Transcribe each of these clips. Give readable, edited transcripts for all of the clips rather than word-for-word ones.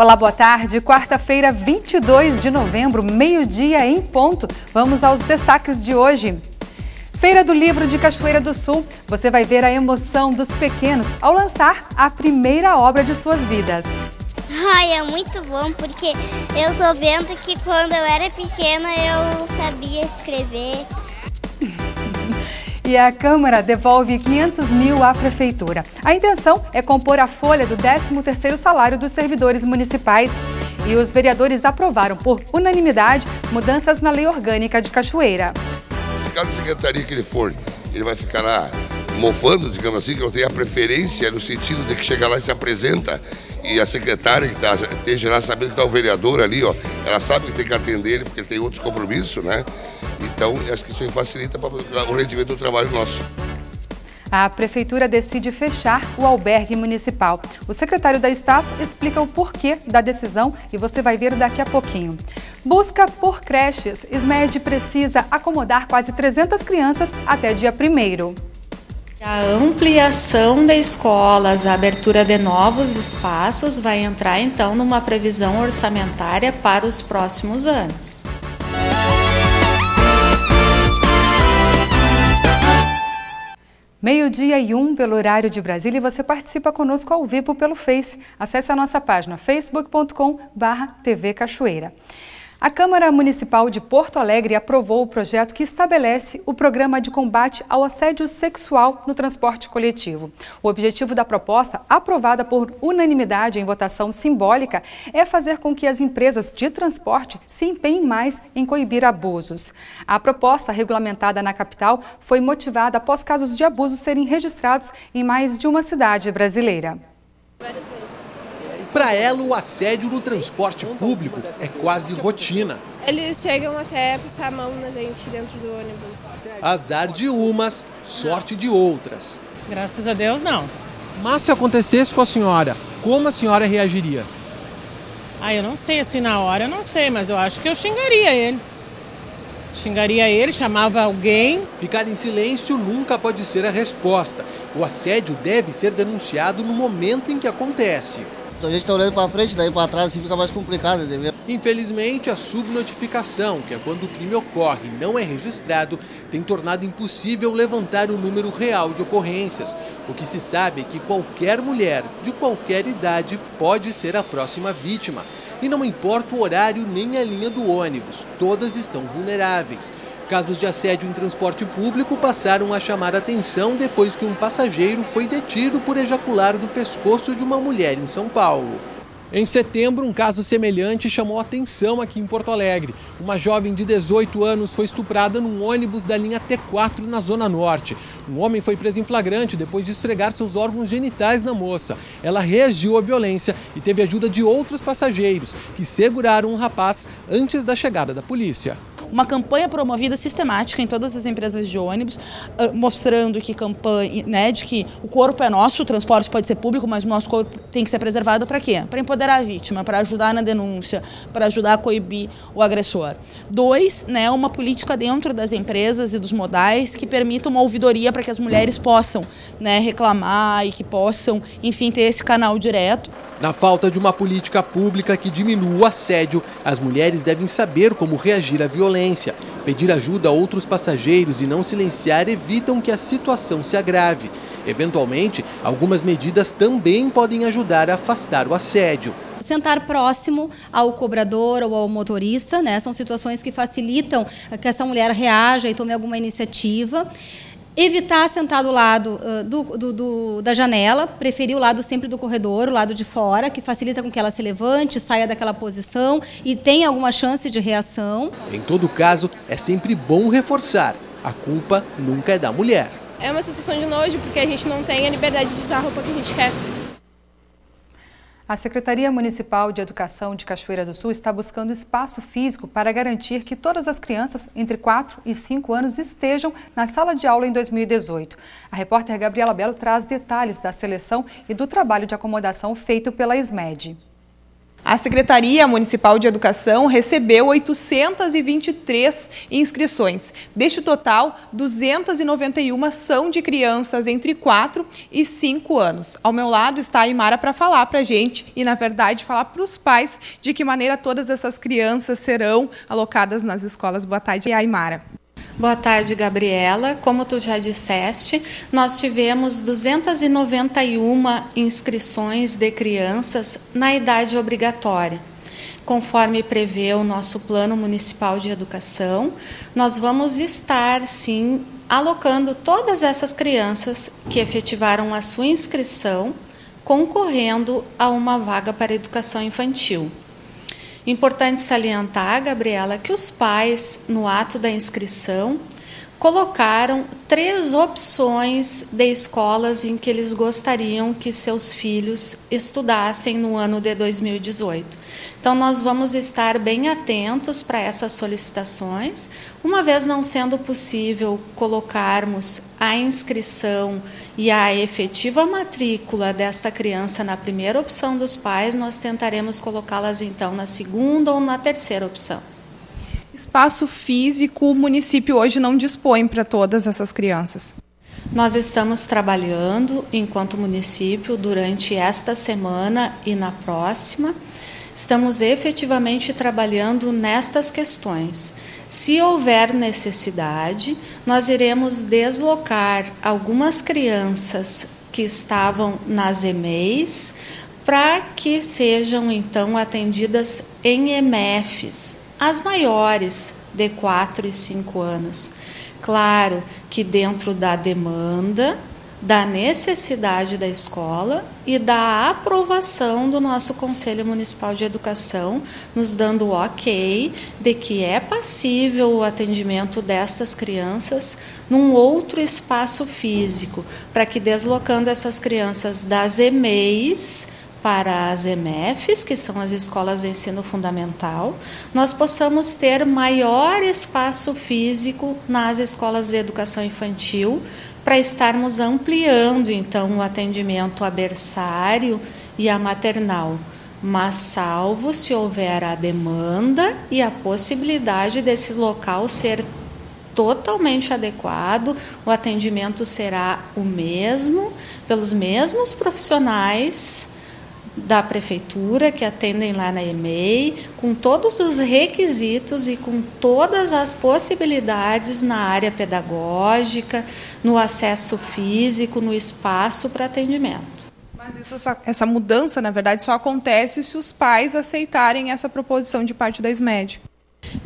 Olá, boa tarde. Quarta-feira, 22 de novembro, meio-dia em ponto. Vamos aos destaques de hoje. Feira do Livro de Cachoeira do Sul. Você vai ver a emoção dos pequenos ao lançar a primeira obra de suas vidas. Ai, é muito bom, porque eu tô vendo que quando eu era pequena eu sabia escrever. E a Câmara devolve 500 mil à Prefeitura. A intenção é compor a folha do 13º salário dos servidores municipais. E os vereadores aprovaram por unanimidade mudanças na lei orgânica de Cachoeira. Se cada secretaria que ele for, ele vai ficar lá mofando, digamos assim, que não tem a preferência no sentido de que chega lá e se apresenta e a secretária que esteja lá sabendo que está o vereador ali, ó, ela sabe que tem que atender ele porque ele tem outros compromissos, né? Então, acho que isso aí facilita o rendimento do trabalho nosso. A Prefeitura decide fechar o albergue municipal. O secretário da Estácio explica o porquê da decisão e você vai ver daqui a pouquinho. Busca por creches. SMED precisa acomodar quase 300 crianças até dia 1º. A ampliação de escolas, a abertura de novos espaços vai entrar então numa previsão orçamentária para os próximos anos. Meio-dia e 1 pelo horário de Brasília e você participa conosco ao vivo pelo Face. Acesse a nossa página facebook.com/TV Cachoeira. A Câmara Municipal de Porto Alegre aprovou o projeto que estabelece o programa de combate ao assédio sexual no transporte coletivo. O objetivo da proposta, aprovada por unanimidade em votação simbólica, é fazer com que as empresas de transporte se empenhem mais em coibir abusos. A proposta, regulamentada na capital, foi motivada após casos de abuso serem registrados em mais de uma cidade brasileira. Para ela, o assédio no transporte público é quase rotina. Eles chegam até a passar a mão na gente dentro do ônibus. Azar de umas, sorte de outras. Graças a Deus, não. Mas se acontecesse com a senhora, como a senhora reagiria? Eu não sei, assim, na hora eu não sei, mas eu acho que eu xingaria ele. Xingaria ele, chamava alguém. Ficar em silêncio nunca pode ser a resposta. O assédio deve ser denunciado no momento em que acontece. A gente está olhando para frente, daí para trás assim fica mais complicado de ver. Infelizmente, a subnotificação, que é quando o crime ocorre e não é registrado, tem tornado impossível levantar o número real de ocorrências. O que se sabe é que qualquer mulher, de qualquer idade, pode ser a próxima vítima. E não importa o horário nem a linha do ônibus, todas estão vulneráveis. Casos de assédio em transporte público passaram a chamar atenção depois que um passageiro foi detido por ejacular do pescoço de uma mulher em São Paulo. Em setembro, um caso semelhante chamou atenção aqui em Porto Alegre. Uma jovem de 18 anos foi estuprada num ônibus da linha T4 na Zona Norte. Um homem foi preso em flagrante depois de esfregar seus órgãos genitais na moça. Ela reagiu à violência e teve ajuda de outros passageiros, que seguraram um rapaz antes da chegada da polícia. Uma campanha promovida sistemática em todas as empresas de ônibus, mostrando que de que o corpo é nosso, o transporte pode ser público, mas o nosso corpo tem que ser preservado para quê? Para empoderar a vítima, para ajudar na denúncia, para ajudar a coibir o agressor. 2, uma política dentro das empresas e dos modais que permita uma ouvidoria para que as mulheres possam reclamar e que possam, enfim, ter esse canal direto. Na falta de uma política pública que diminua o assédio, as mulheres devem saber como reagir à violência. Pedir ajuda a outros passageiros e não silenciar evitam que a situação se agrave. Eventualmente, algumas medidas também podem ajudar a afastar o assédio. Sentar próximo ao cobrador ou ao motorista, são situações que facilitam que essa mulher reaja e tome alguma iniciativa. Evitar sentar do lado da janela, preferir o lado sempre do corredor, o lado de fora, que facilita com que ela se levante, saia daquela posição e tenha alguma chance de reação. Em todo caso, é sempre bom reforçar: a culpa nunca é da mulher. É uma sensação de nojo, porque a gente não tem a liberdade de usar a roupa que a gente quer. A Secretaria Municipal de Educação de Cachoeira do Sul está buscando espaço físico para garantir que todas as crianças entre 4 e 5 anos estejam na sala de aula em 2018. A repórter Gabriela Belo traz detalhes da seleção e do trabalho de acomodação feito pela SMED. A Secretaria Municipal de Educação recebeu 823 inscrições. Deste total, 291 são de crianças entre 4 e 5 anos. Ao meu lado está a Aymara para falar para a gente e, na verdade, falar para os pais de que maneira todas essas crianças serão alocadas nas escolas. Boa tarde, Aymara. Boa tarde, Gabriela. Como tu já disseste, nós tivemos 291 inscrições de crianças na idade obrigatória. Conforme prevê o nosso Plano Municipal de Educação, nós vamos estar, sim, alocando todas essas crianças que efetivaram a sua inscrição, concorrendo a uma vaga para a educação infantil. Importante salientar, Gabriela, que os pais, no ato da inscrição, colocaram 3 opções de escolas em que eles gostariam que seus filhos estudassem no ano de 2018. Então, nós vamos estar bem atentos para essas solicitações. Uma vez não sendo possível colocarmos a inscrição e a efetiva matrícula desta criança na primeira opção dos pais, nós tentaremos colocá-las, então, na segunda ou na terceira opção. Espaço físico, o município hoje não dispõe para todas essas crianças. Nós estamos trabalhando, enquanto município, durante esta semana e na próxima. Estamos efetivamente trabalhando nestas questões. Se houver necessidade, nós iremos deslocar algumas crianças que estavam nas EMEIs para que sejam, então, atendidas em EMEFs, as maiores de 4 e 5 anos. Claro que dentro da demanda, da necessidade da escola e da aprovação do nosso Conselho Municipal de Educação, nos dando o ok de que é passível o atendimento destas crianças num outro espaço físico, para que deslocando essas crianças das EMEIs para as EMEFs, que são as escolas de ensino fundamental, nós possamos ter maior espaço físico nas escolas de educação infantil, para estarmos ampliando, então, o atendimento a berçário e a maternal, mas salvo se houver a demanda e a possibilidade desse local ser totalmente adequado, o atendimento será o mesmo, pelos mesmos profissionais da prefeitura que atendem lá na EMEI, com todos os requisitos e com todas as possibilidades na área pedagógica, no acesso físico, no espaço para atendimento. Mas essa mudança, na verdade, só acontece se os pais aceitarem essa proposição de parte da SMED.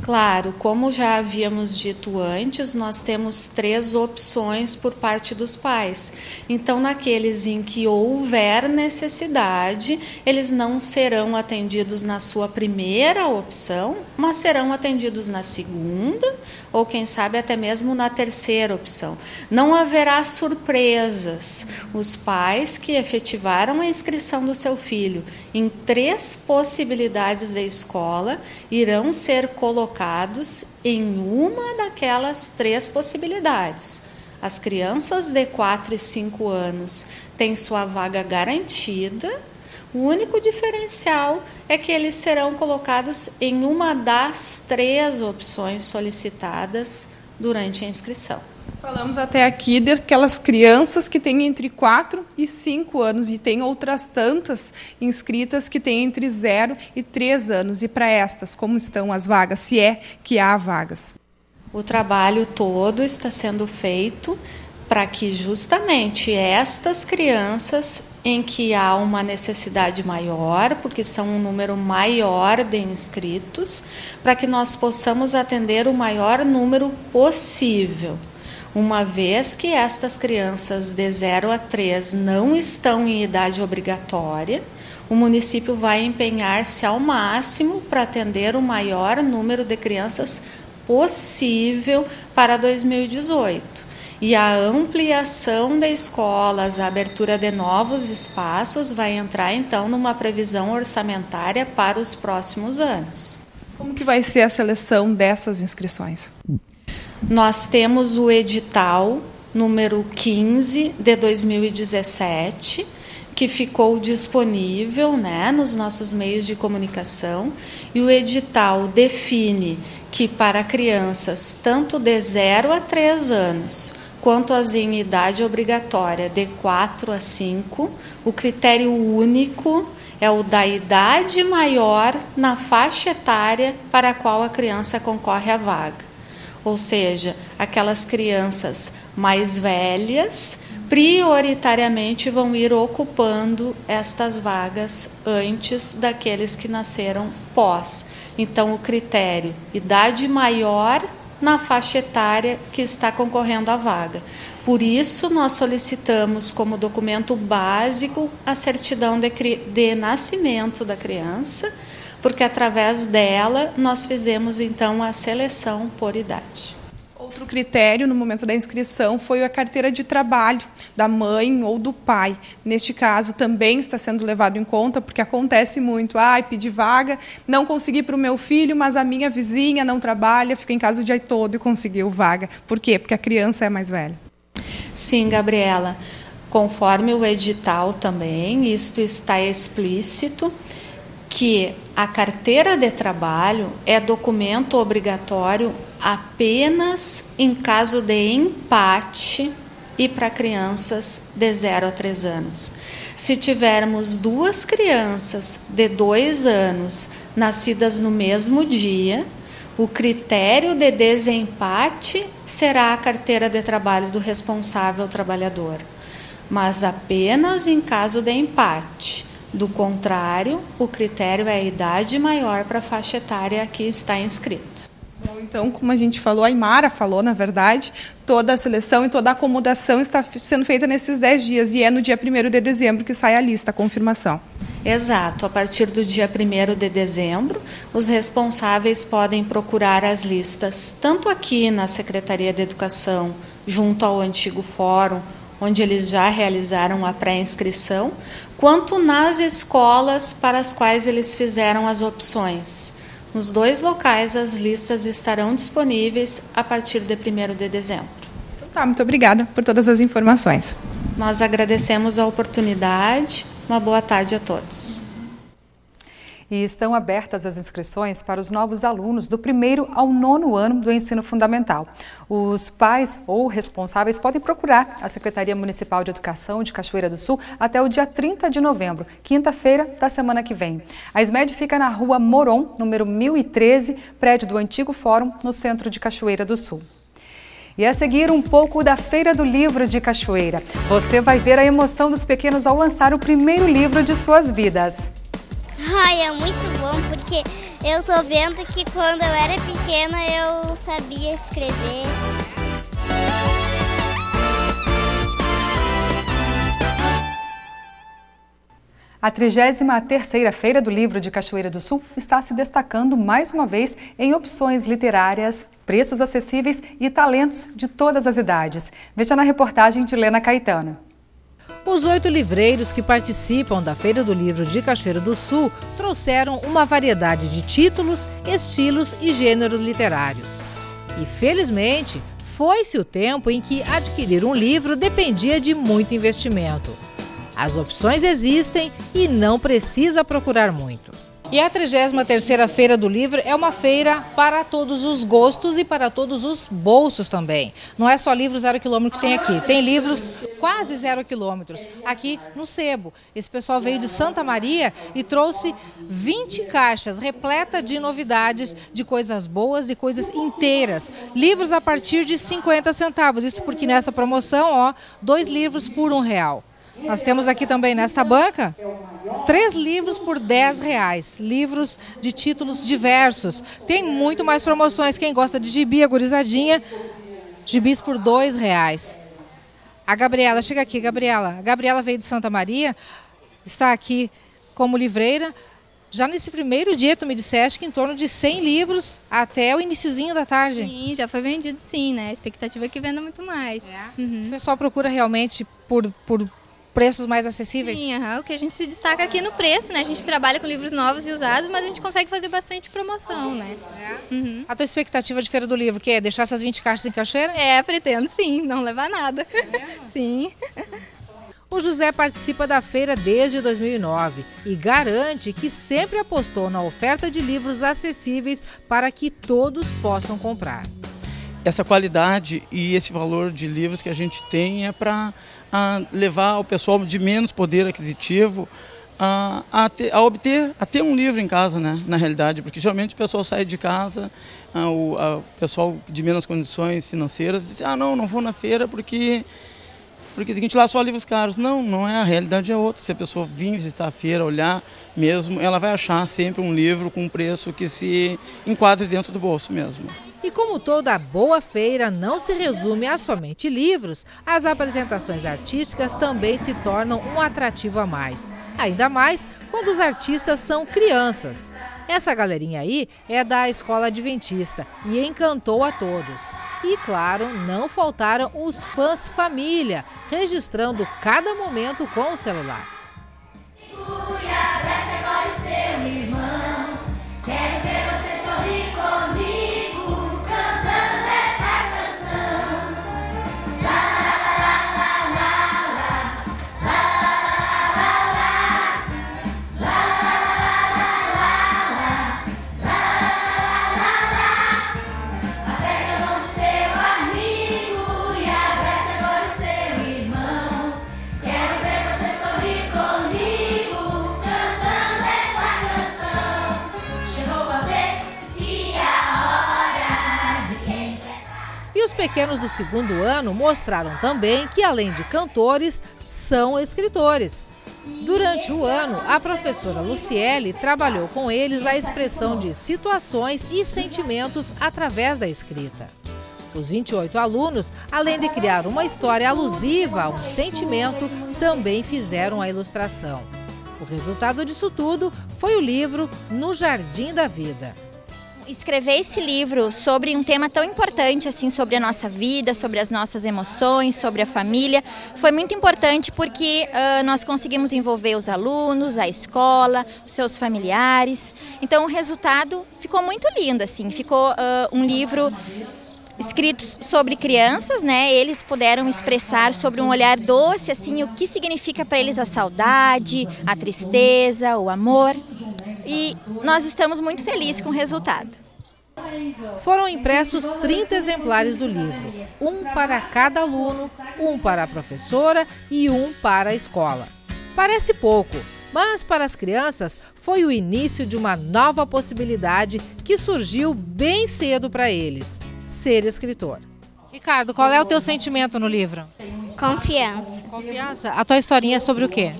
Claro, como já havíamos dito antes, nós temos 3 opções por parte dos pais. Então, naqueles em que houver necessidade, eles não serão atendidos na sua primeira opção, mas serão atendidos na segunda ou, quem sabe, até mesmo na terceira opção. Não haverá surpresas. Os pais que efetivaram a inscrição do seu filho em 3 possibilidades de escola irão ser colocados em uma daquelas 3 possibilidades. As crianças de 4 e 5 anos têm sua vaga garantida. O único diferencial é que eles serão colocados em uma das 3 opções solicitadas durante a inscrição. Falamos até aqui daquelas crianças que têm entre 4 e 5 anos e tem outras tantas inscritas que têm entre 0 e 3 anos. E para estas, como estão as vagas, se é que há vagas? O trabalho todo está sendo feito para que justamente estas crianças em que há uma necessidade maior, porque são um número maior de inscritos, para que nós possamos atender o maior número possível. Uma vez que estas crianças de 0 a 3 não estão em idade obrigatória, o município vai empenhar-se ao máximo para atender o maior número de crianças possível para 2018. E a ampliação de escolas, a abertura de novos espaços vai entrar, então, numa previsão orçamentária para os próximos anos. Como que vai ser a seleção dessas inscrições? Nós temos o edital número 15 de 2017, que ficou disponível, né, nos nossos meios de comunicação, e o edital define que para crianças tanto de 0 a 3 anos, quanto as em idade obrigatória de 4 a 5, o critério único é o da idade maior na faixa etária para a qual a criança concorre à vaga. Ou seja, aquelas crianças mais velhas prioritariamente vão ir ocupando estas vagas antes daqueles que nasceram pós. Então, o critério idade maior na faixa etária que está concorrendo à vaga. Por isso, nós solicitamos como documento básico a certidão de nascimento da criança, porque através dela nós fizemos então a seleção por idade. Outro critério no momento da inscrição foi a carteira de trabalho da mãe ou do pai. Neste caso, também está sendo levado em conta, porque acontece muito. Pedi vaga, não consegui para o meu filho, mas a minha vizinha não trabalha, fica em casa o dia todo e conseguiu vaga. Por quê? Porque a criança é mais velha. Sim, Gabriela. Conforme o edital também, isto está explícito, que a carteira de trabalho é documento obrigatório apenas em caso de empate e para crianças de 0 a 3 anos. Se tivermos 2 crianças de 2 anos nascidas no mesmo dia, o critério de desempate será a carteira de trabalho do responsável trabalhador, mas apenas em caso de empate. Do contrário, o critério é a idade maior para a faixa etária que está inscrito. Bom, então, como a gente falou, a Aymara falou, na verdade, toda a seleção e toda a acomodação está sendo feita nesses 10 dias e é no dia 1º de dezembro que sai a lista, a confirmação. Exato. A partir do dia 1º de dezembro, os responsáveis podem procurar as listas, tanto aqui na Secretaria de Educação, junto ao antigo fórum, onde eles já realizaram a pré-inscrição, quanto nas escolas para as quais eles fizeram as opções. Nos 2 locais, as listas estarão disponíveis a partir de 1º de dezembro. Então tá, muito obrigada por todas as informações. Nós agradecemos a oportunidade. Uma boa tarde a todos. E estão abertas as inscrições para os novos alunos do 1º ao 9º ano do ensino fundamental. Os pais ou responsáveis podem procurar a Secretaria Municipal de Educação de Cachoeira do Sul até o dia 30 de novembro, quinta-feira da semana que vem. A SMED fica na Rua Moron, número 1013, prédio do antigo Fórum, no centro de Cachoeira do Sul. E a seguir, um pouco da Feira do Livro de Cachoeira. Você vai ver a emoção dos pequenos ao lançar o primeiro livro de suas vidas. É muito bom, porque eu tô vendo que quando eu era pequena eu sabia escrever. A 33ª Feira do Livro de Cachoeira do Sul está se destacando mais uma vez em opções literárias, preços acessíveis e talentos de todas as idades. Veja na reportagem de Lena Caetano. Os 8 livreiros que participam da Feira do Livro de Cachoeira do Sul trouxeram uma variedade de títulos, estilos e gêneros literários. E, felizmente, foi-se o tempo em que adquirir um livro dependia de muito investimento. As opções existem e não precisa procurar muito. E a 33ª Feira do Livro é uma feira para todos os gostos e para todos os bolsos também. Não é só livro 0 km que tem aqui, tem livros quase 0 km aqui no Sebo. Esse pessoal veio de Santa Maria e trouxe 20 caixas repletas de novidades, de coisas boas e coisas inteiras. Livros a partir de 50 centavos, isso porque nessa promoção, 2 livros por R$1. Nós temos aqui também nesta banca 3 livros por R$10, livros de títulos diversos. Tem muito mais promoções, quem gosta de gibi, a gurizadinha, gibis por R$2. A Gabriela, chega aqui, Gabriela. A Gabriela veio de Santa Maria, está aqui como livreira. Já nesse primeiro dia, tu me disseste que em torno de 100 livros até o iniciozinho da tarde. Sim, já foi vendido sim, né? A expectativa é que venda muito mais. O pessoal procura realmente por preços mais acessíveis? Sim, o que a gente se destaca aqui no preço, né? A gente trabalha com livros novos e usados, mas a gente consegue fazer bastante promoção, né? A tua expectativa de Feira do Livro, que é deixar essas 20 caixas em Cachoeira? Pretendo sim, não levar nada. É mesmo? Sim. O José participa da feira desde 2009 e garante que sempre apostou na oferta de livros acessíveis para que todos possam comprar. Essa qualidade e esse valor de livros que a gente tem é para levar o pessoal de menos poder aquisitivo a ter um livro em casa, né, na realidade, porque geralmente o pessoal sai de casa, o pessoal de menos condições financeiras diz, não vou na feira porque é o seguinte, lá só livros caros. Não é, a realidade é outra. Se a pessoa vir visitar a feira, olhar mesmo, ela vai achar sempre um livro com um preço que se enquadre dentro do bolso mesmo. E como toda boa feira não se resume a somente livros, as apresentações artísticas também se tornam um atrativo a mais. Ainda mais quando os artistas são crianças. Essa galerinha aí é da Escola Adventista e encantou a todos. E, claro, não faltaram os fãs família, registrando cada momento com o celular. Os pequenos do segundo ano mostraram também que, além de cantores, são escritores. Durante o ano, a professora Luciele trabalhou com eles a expressão de situações e sentimentos através da escrita. Os 28 alunos, além de criar uma história alusiva a um sentimento, também fizeram a ilustração. O resultado disso tudo foi o livro No Jardim da Vida. Escrever esse livro sobre um tema tão importante assim, sobre a nossa vida, sobre as nossas emoções, sobre a família, foi muito importante porque nós conseguimos envolver os alunos, a escola, os seus familiares. Então o resultado ficou muito lindo, assim, ficou um livro escrito sobre crianças, né? Eles puderam expressar sobre um olhar doce, assim, o que significa para eles a saudade, a tristeza, o amor. E nós estamos muito felizes com o resultado. Foram impressos 30 exemplares do livro, um para cada aluno, um para a professora e um para a escola. Parece pouco, mas para as crianças foi o início de uma nova possibilidade que surgiu bem cedo para eles, ser escritor. Ricardo, qual é o teu sentimento no livro? Confiança. Confiança? A tua historinha é sobre o quê?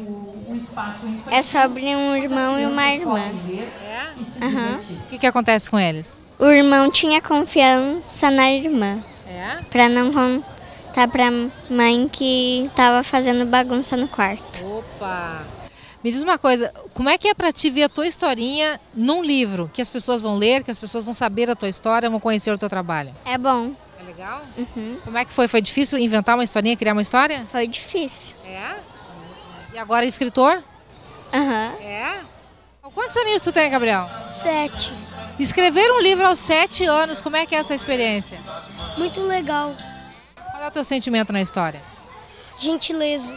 É sobre um irmão e uma irmã. É? Uhum. O que acontece com eles? O irmão tinha confiança na irmã. É? Pra não contar pra mãe que tava fazendo bagunça no quarto. Opa! Me diz uma coisa, como é que é pra ti ver a tua historinha num livro? Que as pessoas vão ler, que as pessoas vão saber a tua história, vão conhecer o teu trabalho? É bom. É legal? Uhum. Como é que foi? Foi difícil inventar uma historinha, criar uma história? Foi difícil. É? E agora é escritor? Aham. É? Quantos aninhos tu tem, Gabriel? 7. Escrever um livro aos 7 anos, como é que é essa experiência? Muito legal. Qual é o teu sentimento na história? Gentileza.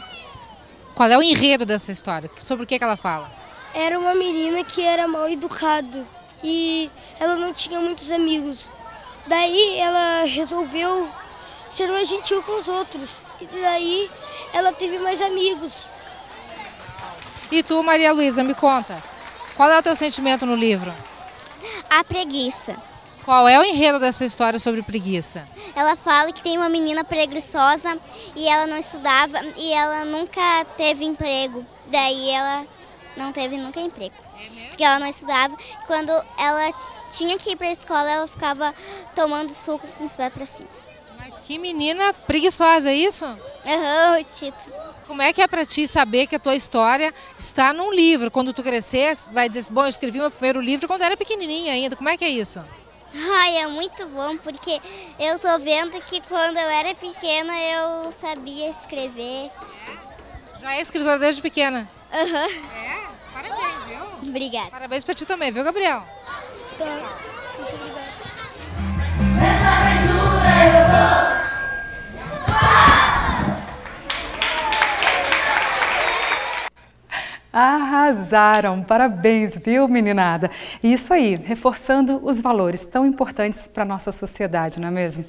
Qual é o enredo dessa história? Sobre o que ela fala? Era uma menina que era mal educada e ela não tinha muitos amigos. Daí ela resolveu ser mais gentil com os outros. E daí ela teve mais amigos. E tu, Maria Luísa, me conta. Qual é o teu sentimento no livro? A preguiça. Qual é o enredo dessa história sobre preguiça? Ela fala que tem uma menina preguiçosa e ela não estudava e ela nunca teve emprego. Daí ela não teve nunca emprego. Porque ela não estudava. Quando ela tinha que ir para a escola, ela ficava tomando suco com os pés para cima. Mas que menina preguiçosa, é isso? Aham, o título. Como é que é para ti saber que a tua história está num livro? Quando tu crescer, vai dizer, bom, eu escrevi meu primeiro livro quando era pequenininha ainda. Como é que é isso? Ai, é muito bom, porque eu tô vendo que quando eu era pequena eu sabia escrever. Já é escritora desde pequena? Aham. É? Parabéns, viu? Obrigada. Parabéns pra ti também, viu, Gabriel? Tá. Muito obrigada. Nessa aventura eu vou. Arrasaram! Parabéns, viu, meninada? E isso aí, reforçando os valores tão importantes para a nossa sociedade, não é mesmo?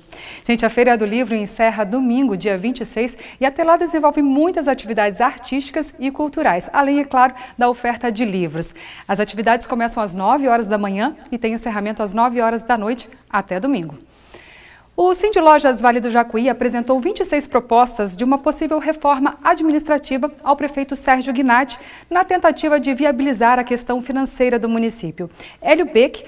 Gente, a Feira do Livro encerra domingo, dia 26, e até lá desenvolve muitas atividades artísticas e culturais, além, é claro, da oferta de livros. As atividades começam às 9 horas da manhã e tem encerramento às 9 horas da noite até domingo. O Cindy Lojas Vale do Jacuí apresentou 26 propostas de uma possível reforma administrativa ao prefeito Sérgio Gnatti, na tentativa de viabilizar a questão financeira do município. Hélio Beck,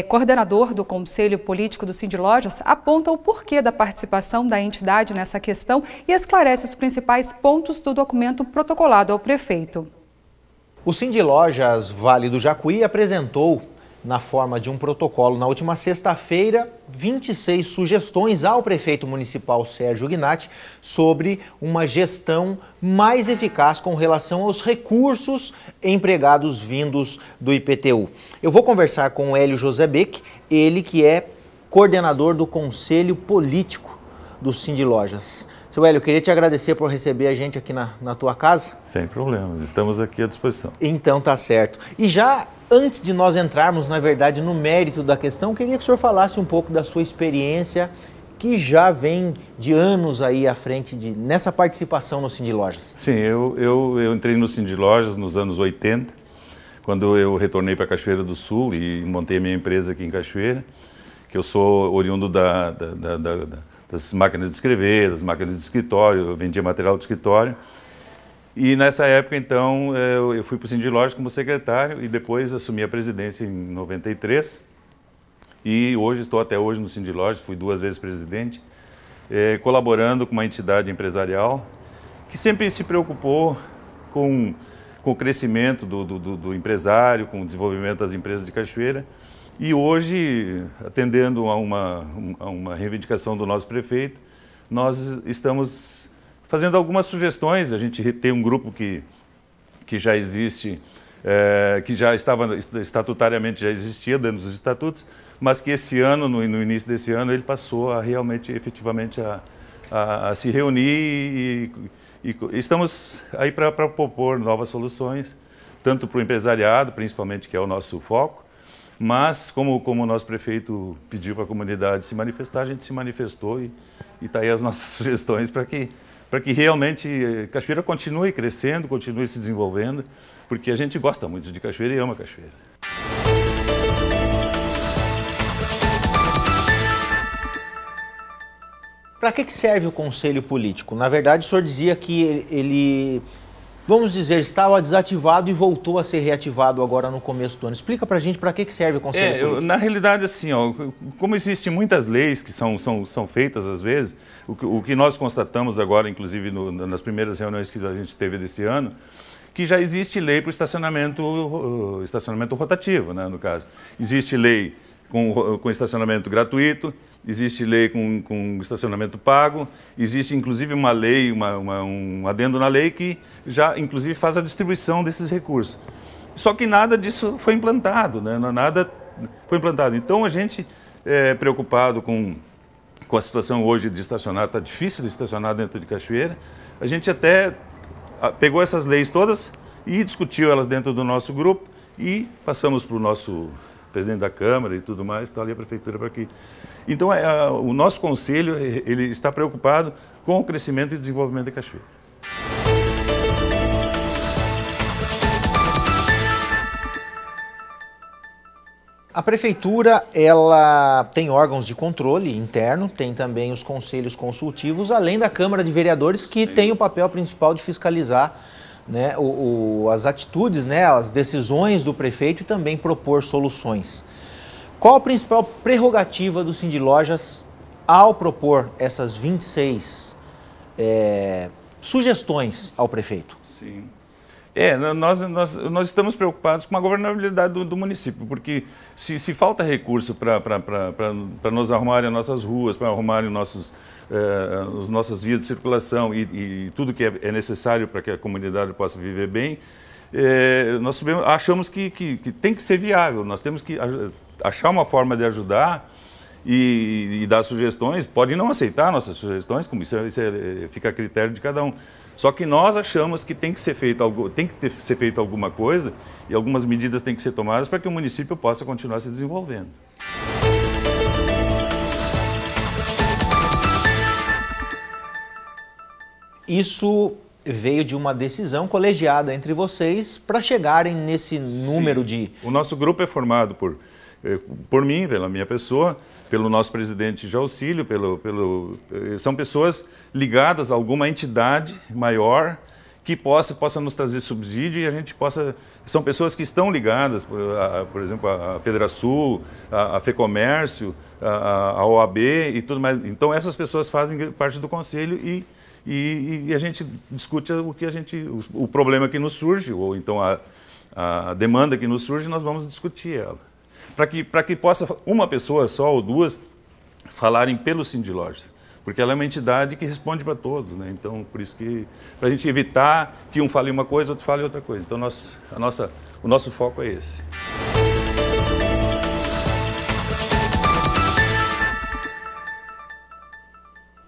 coordenador do Conselho Político do Cindy Lojas, aponta o porquê da participação da entidade nessa questão e esclarece os principais pontos do documento protocolado ao prefeito. O Cindy Lojas Vale do Jacuí apresentou, na forma de um protocolo, na última sexta-feira, 26 sugestões ao prefeito municipal Sérgio Gnatti sobre uma gestão mais eficaz com relação aos recursos empregados vindos do IPTU. Eu vou conversar com o Hélio José Beck, ele que é coordenador do Conselho Político do Cindy Lojas. Seu Hélio, eu queria te agradecer por receber a gente aqui na tua casa. Sem problemas, estamos aqui à disposição. Então tá certo. E já antes de nós entrarmos, na verdade, no mérito da questão, queria que o senhor falasse um pouco da sua experiência, que já vem de anos aí à frente nessa participação no Cindy Lojas. Sim, eu entrei no Cindy Lojas nos anos 80, quando eu retornei para Cachoeira do Sul e montei a minha empresa aqui em Cachoeira, que eu sou oriundo das máquinas de escrever, das máquinas de escritório, eu vendia material de escritório. E nessa época, então, eu fui para o Cindy Lojas como secretário e depois assumi a presidência em 93. E hoje, estou até hoje no Cindy Lojas, fui 2 vezes presidente, colaborando com uma entidade empresarial que sempre se preocupou com o crescimento do empresário, com o desenvolvimento das empresas de Cachoeira. E hoje, atendendo a uma reivindicação do nosso prefeito, nós estamos fazendo algumas sugestões. A gente tem um grupo que já existe, que já estava estatutariamente, já existia dentro dos estatutos, mas que esse ano, no início desse ano, ele passou a realmente, efetivamente, a se reunir e estamos aí para propor novas soluções, tanto para o empresariado, principalmente, que é o nosso foco, mas como o nosso prefeito pediu para a comunidade se manifestar, a gente se manifestou e está aí as nossas sugestões para que realmente Cachoeira continue crescendo, continue se desenvolvendo, porque a gente gosta muito de Cachoeira e ama Cachoeira. Para que serve o Conselho Político? Na verdade, o senhor dizia que ele, vamos dizer, estava desativado e voltou a ser reativado agora no começo do ano. Explica para a gente para que serve o Conselho Político. Na realidade, assim, como existem muitas leis que são feitas às vezes, o que nós constatamos agora, inclusive nas primeiras reuniões que a gente teve desse ano, que já existe lei para o estacionamento rotativo, né, no caso. Existe lei com estacionamento gratuito, existe lei com estacionamento pago, existe inclusive uma lei, um adendo na lei que já inclusive faz a distribuição desses recursos. Só que nada disso foi implantado, né? Nada foi implantado. Então a gente preocupado com a situação hoje de estacionar, está difícil de estacionar dentro de Cachoeira, a gente até pegou essas leis todas e discutiu elas dentro do nosso grupo e passamos para o nosso presidente da Câmara e tudo mais, está ali a Prefeitura para aqui. Então, o nosso Conselho ele está preocupado com o crescimento e desenvolvimento de Cachoeira. A Prefeitura, ela tem órgãos de controle interno, tem também os conselhos consultivos, além da Câmara de Vereadores, que tem o papel principal de fiscalizar, né, as atitudes, né, as decisões do prefeito e também propor soluções. Qual a principal prerrogativa do Cindy Lojas ao propor essas 26 sugestões ao prefeito? Sim. Nós estamos preocupados com a governabilidade do município, porque se falta recurso para nos arrumarem as nossas ruas, para arrumarem as nossas vias de circulação e tudo que é necessário para que a comunidade possa viver bem, nós achamos que tem que ser viável, nós temos que achar uma forma de ajudar e dar sugestões, pode não aceitar nossas sugestões, como isso fica a critério de cada um. Só que nós achamos que tem que ser feito alguma coisa e algumas medidas têm que ser tomadas para que o município possa continuar se desenvolvendo. Isso veio de uma decisão colegiada entre vocês para chegarem nesse número de... O nosso grupo é formado por mim, pela minha pessoa, pelo nosso presidente de auxílio, são pessoas ligadas a alguma entidade maior que possa nos trazer subsídio e a gente possa... São pessoas que estão ligadas, por exemplo, a Federasul, a FEComércio, a OAB e tudo mais. Então essas pessoas fazem parte do conselho e a gente discute o problema que nos surge, ou então a demanda que nos surge, nós vamos discutir ela. Para que possa uma pessoa só ou duas falarem pelo Sindlojas, porque ela é uma entidade que responde para todos, né? Então, por isso que, para a gente evitar que um fale uma coisa, outro fale outra coisa. Então, o nosso foco é esse.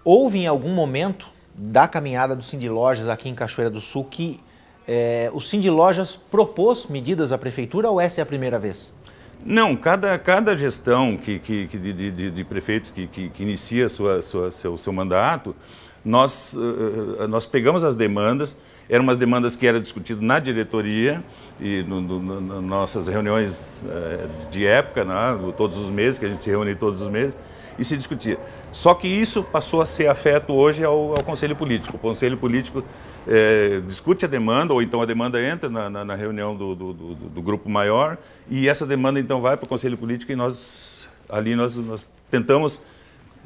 Houve em algum momento da caminhada do Sindlojas aqui em Cachoeira do Sul que o Sindlojas propôs medidas à prefeitura ou essa é a primeira vez? Não, cada gestão de prefeitos que inicia seu mandato, nós pegamos as demandas, eram umas demandas que eram discutidas na diretoria e nas nossas reuniões de época, né, todos os meses, que a gente se reúne todos os meses, e se discutia. Só que isso passou a ser afeto hoje ao Conselho Político. O Conselho Político discute a demanda, ou então a demanda entra na reunião do grupo maior, e essa demanda então vai para o Conselho Político e nós tentamos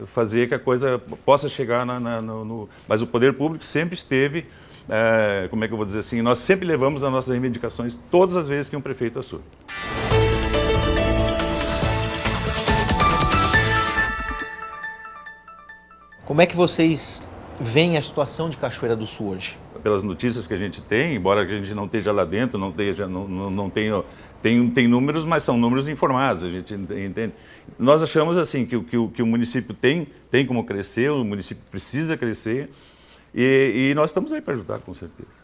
fazer que a coisa possa chegar Mas o poder público sempre esteve, como é que eu vou dizer assim, nós sempre levamos as nossas reivindicações todas as vezes que um prefeito assume. Como é que vocês veem a situação de Cachoeira do Sul hoje? Pelas notícias que a gente tem, embora a gente não esteja lá dentro, tem números, mas são números informados, a gente entende. Nós achamos assim que o município tem como crescer, o município precisa crescer e nós estamos aí para ajudar, com certeza.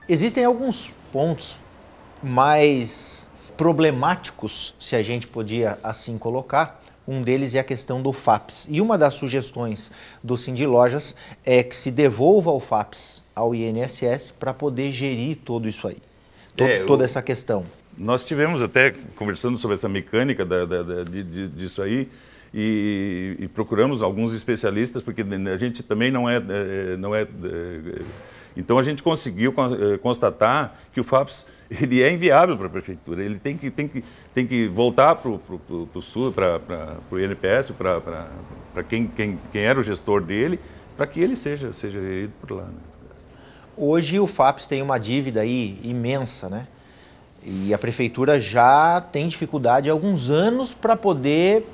Existem alguns pontos mais problemáticos, se a gente podia assim colocar. Um deles é a questão do FAPES. E uma das sugestões do Sindlojas é que se devolva o FAPES ao INSS para poder gerir tudo isso aí, toda essa questão. Nós tivemos até conversando sobre essa mecânica disso aí e procuramos alguns especialistas, porque a gente também não é. Então a gente conseguiu constatar que o FAPES ele é inviável para a prefeitura, ele tem que voltar para o Sul, para o INPS, para quem era o gestor dele, para que ele seja gerido por lá. Né? Hoje o FAPES tem uma dívida aí imensa, né? E a prefeitura já tem dificuldade há alguns anos para poder,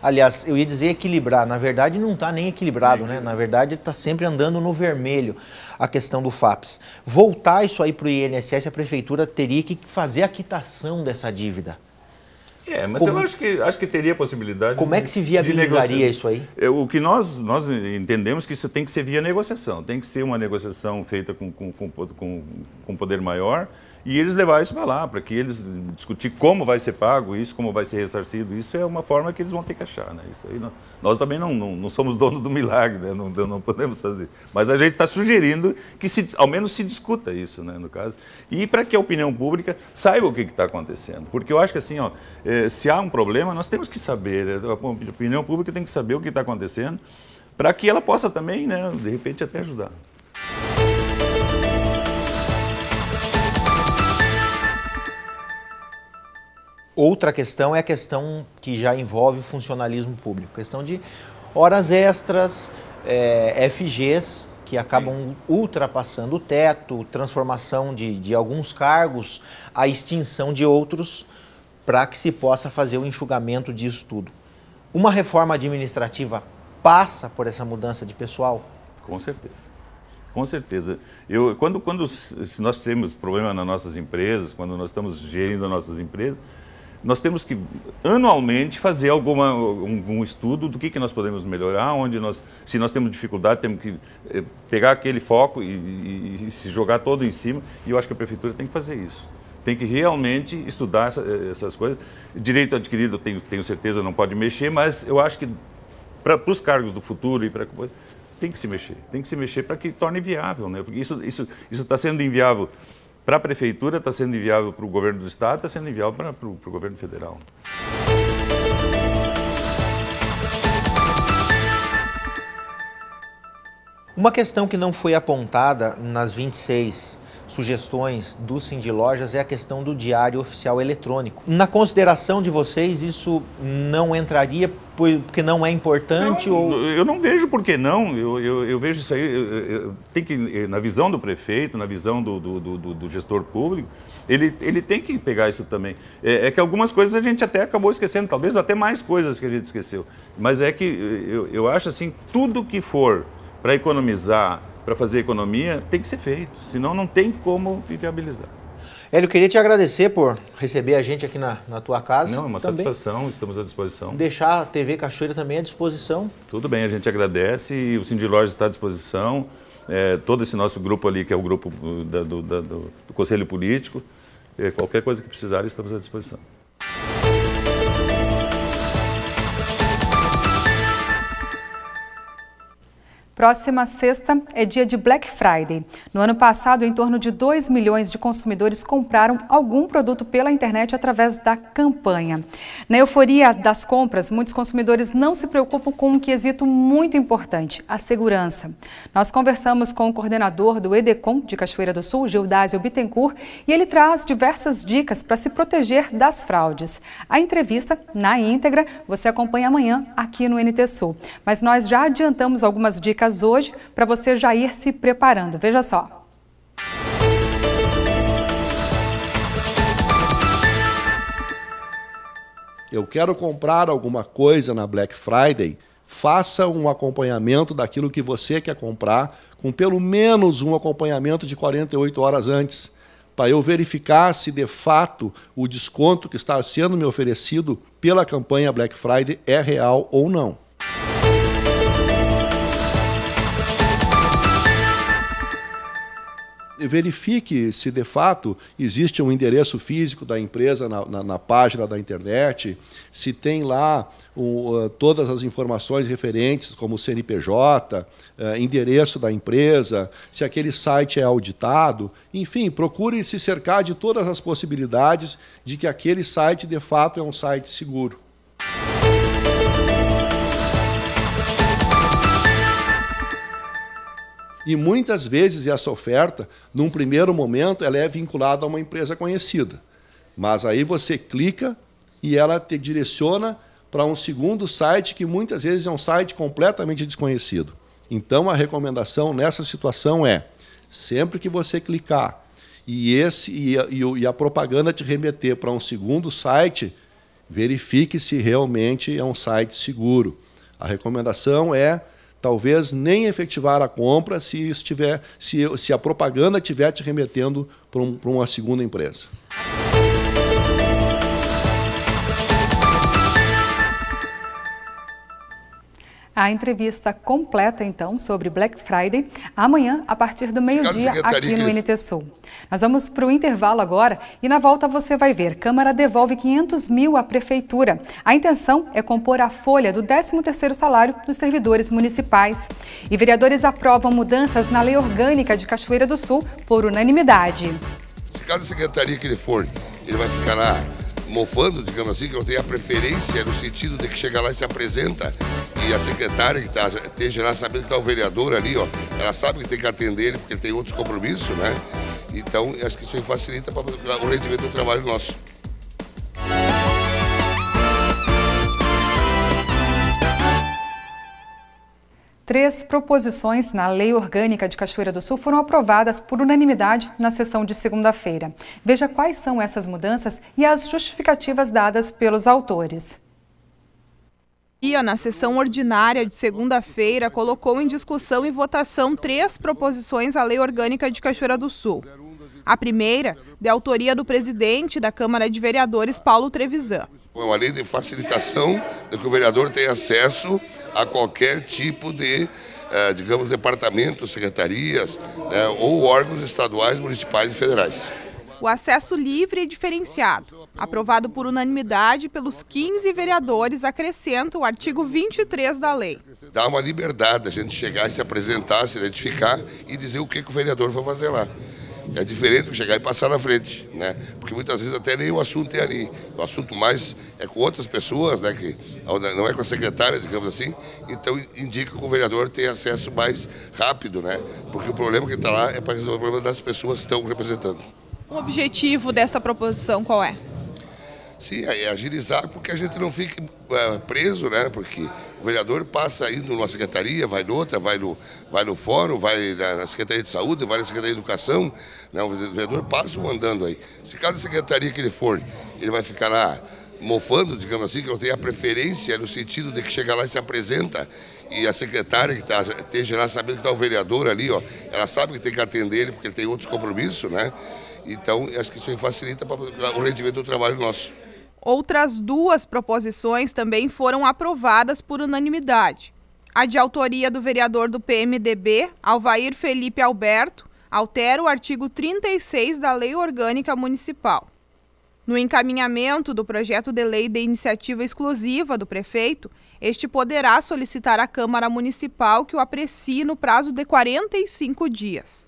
aliás, eu ia dizer equilibrar, na verdade não está nem equilibrado, né? Na verdade está sempre andando no vermelho a questão do FAPES. Voltar isso aí para o INSS, a prefeitura teria que fazer a quitação dessa dívida. Mas eu acho que teria possibilidade. Como é que se viabilizaria isso aí? O que nós entendemos que isso tem que ser via negociação, tem que ser uma negociação feita com poder maior e eles levar isso para lá, para que eles discutir como vai ser pago isso, como vai ser ressarcido, isso é uma forma que eles vão ter que achar, né? Isso aí nós também não somos donos do milagre, né? Não podemos fazer. Mas a gente está sugerindo que ao menos se discuta isso, né, no caso, e para que a opinião pública saiba o que está acontecendo, porque eu acho que assim, se há um problema, nós temos que saber, a opinião pública tem que saber o que está acontecendo, para que ela possa também, né, de repente, até ajudar. Outra questão é a questão que já envolve o funcionalismo público, questão de horas extras, FGs que acabam ultrapassando o teto, transformação de alguns cargos, a extinção de outros, para que se possa fazer o enxugamento disso tudo. Uma reforma administrativa passa por essa mudança de pessoal? Com certeza. Com certeza. Se nós temos problema nas nossas empresas, quando nós estamos gerindo as nossas empresas, nós temos que anualmente fazer algum estudo do que nós podemos melhorar, se nós temos dificuldade, temos que pegar aquele foco e se jogar todo em cima, e eu acho que a prefeitura tem que fazer isso. Tem que realmente estudar essas coisas. Direito adquirido, tenho certeza, não pode mexer, mas eu acho que para os cargos do futuro e tem que se mexer para que torne viável, né? Porque isso está sendo inviável para a prefeitura, está sendo inviável para o governo do estado, está sendo inviável para o governo federal. Uma questão que não foi apontada nas 26 sugestões do Sindilojas é a questão do diário oficial eletrônico. Na consideração de vocês, isso não entraria porque não é importante? Eu não vejo por que não. Eu vejo isso aí, tem que, na visão do prefeito, na visão do gestor público, ele tem que pegar isso também. É que algumas coisas a gente até acabou esquecendo, talvez até mais coisas que a gente esqueceu. Mas é que eu acho assim, tudo que for para economizar, para fazer economia, tem que ser feito, senão não tem como viabilizar. Hélio, eu queria te agradecer por receber a gente aqui na tua casa. Não, é uma satisfação, estamos à disposição. Deixar a TV Cachoeira também à disposição. Tudo bem, a gente agradece e o Sindilojas está à disposição, todo esse nosso grupo ali, que é o grupo do Conselho Político, qualquer coisa que precisarem, estamos à disposição. Próxima sexta é dia de Black Friday. No ano passado, em torno de 2 milhões de consumidores compraram algum produto pela internet através da campanha. Na euforia das compras, muitos consumidores não se preocupam com um quesito muito importante, a segurança. Nós conversamos com o coordenador do EDECOM de Cachoeira do Sul, Gildásio Bittencourt, e ele traz diversas dicas para se proteger das fraudes. A entrevista, na íntegra, você acompanha amanhã aqui no NT Sul. Mas nós já adiantamos algumas dicas hoje para você já ir se preparando. Veja só. Eu quero comprar alguma coisa na Black Friday, faça um acompanhamento daquilo que você quer comprar, com pelo menos um acompanhamento de 48 horas antes, para eu verificar se de fato o desconto que está sendo me oferecido pela campanha Black Friday é real ou não. Verifique se de fato existe um endereço físico da empresa na página da internet, se tem lá todas as informações referentes, como CNPJ, endereço da empresa, se aquele site é auditado. Enfim, procure se cercar de todas as possibilidades de que aquele site de fato é um site seguro. E muitas vezes essa oferta, num primeiro momento, ela é vinculada a uma empresa conhecida. Mas aí você clica e ela te direciona para um segundo site que muitas vezes é um site completamente desconhecido. Então a recomendação nessa situação é, sempre que você clicar e a propaganda te remeter para um segundo site, verifique se realmente é um site seguro. A recomendação é talvez nem efetivar a compra se a propaganda estiver te remetendo para uma segunda empresa. A entrevista completa, então, sobre Black Friday, amanhã, a partir do meio-dia, aqui no NT Sul. Nós vamos para o intervalo agora e na volta você vai ver. Câmara devolve 500 mil à Prefeitura. A intenção é compor a folha do 13º salário dos servidores municipais. E vereadores aprovam mudanças na Lei Orgânica de Cachoeira do Sul por unanimidade. Se cada secretaria que ele for, ele vai ficar lá mofando, digamos assim, que eu tenho a preferência no sentido de que chega lá e se apresenta e a secretária que esteja lá sabendo que está o vereador ali, ó, ela sabe que tem que atender ele porque ele tem outros compromissos, né? Então, acho que isso aí facilita para o rendimento do trabalho nosso. Três proposições na Lei Orgânica de Cachoeira do Sul foram aprovadas por unanimidade na sessão de segunda-feira. Veja quais são essas mudanças e as justificativas dadas pelos autores. Na sessão ordinária de segunda-feira, colocou em discussão e votação 3 proposições à Lei Orgânica de Cachoeira do Sul. A primeira, de autoria do presidente da Câmara de Vereadores, Paulo Trevisan. É uma lei de facilitação de que o vereador tenha acesso a qualquer tipo de, digamos, departamentos, secretarias, né, ou órgãos estaduais, municipais e federais. O acesso livre e diferenciado, aprovado por unanimidade pelos 15 vereadores, acrescenta o artigo 23 da lei. Dá uma liberdade a gente chegar e se apresentar, se identificar e dizer o que o vereador vai fazer lá. É diferente do chegar e passar na frente, né? Porque muitas vezes até nem o assunto é ali. O assunto mais é com outras pessoas, né? Que não é com a secretária, digamos assim. Então indica que o vereador tem acesso mais rápido, né? Porque o problema que está lá é para resolver o problema das pessoas que estão representando. O objetivo dessa proposição qual é? Sim, é agilizar porque a gente não fique preso, né? Porque o vereador passa indo numa secretaria, vai noutra, vai no fórum, vai na Secretaria de Saúde, vai na Secretaria de Educação, né? O vereador passa andando aí. Se cada secretaria que ele for, ele vai ficar lá mofando, digamos assim, que não tem a preferência no sentido de que chega lá e se apresenta e a secretária que esteja lá sabendo que está o vereador ali, ó, ela sabe que tem que atender ele porque ele tem outros compromissos, né? Então, acho que isso aí facilita o rendimento do trabalho nosso. Outras 2 proposições também foram aprovadas por unanimidade. A de autoria do vereador do PMDB, Alvair Felipe Alberto, altera o artigo 36 da Lei Orgânica Municipal. No encaminhamento do projeto de lei de iniciativa exclusiva do prefeito, este poderá solicitar à Câmara Municipal que o aprecie no prazo de 45 dias.